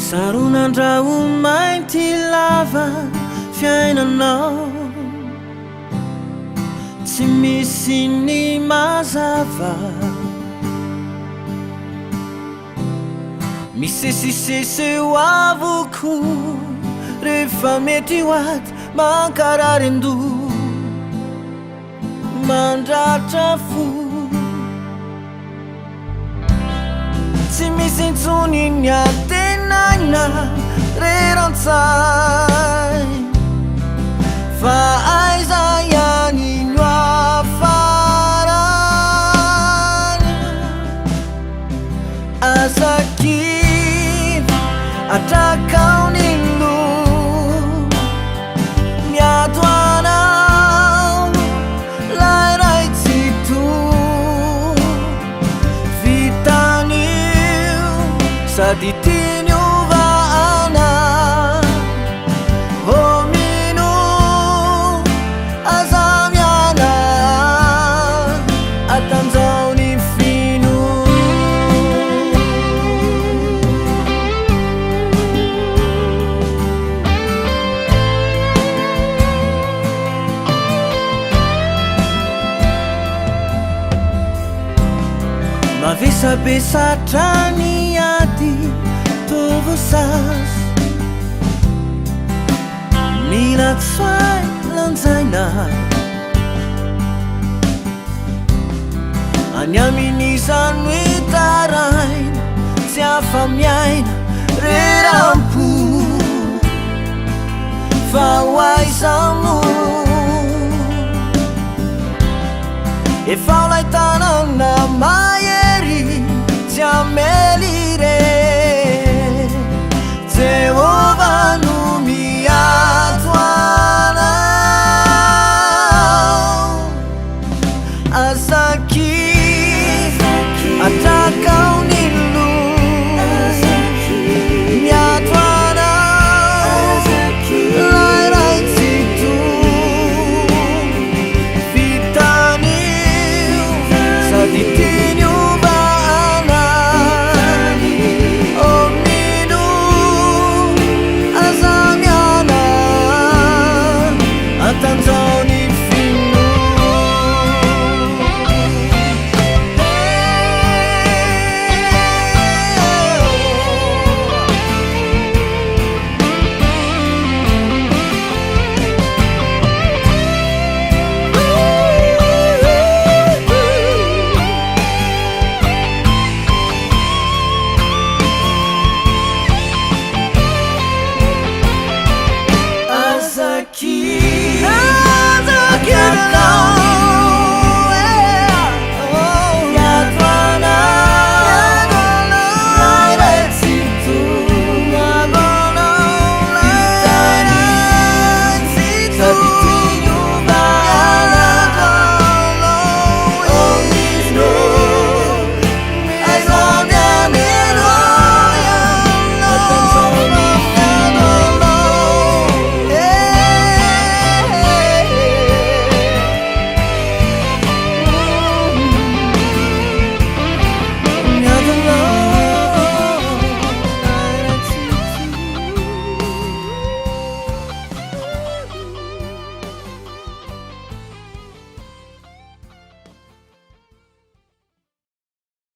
Sarunandrao mainty lava fiainanao tsy misy ny mazava misesisese ho avoko rehefa mety ho aty mankarary ando mandratra fo tsy misy intsony ny antenaina rerantsay fa aiza ihany no afarany azakivy atrakao ny lo miato anao lairay tsy to vitanio sady tianyo vaana homino azamiana Hatanjao ny fino mavesabesatra ny ady tovosas mila tsoay lanjaina any amin'izany hoe taraina tsy afa-miaina rerampo fa ho aiza mo efa ho laitanana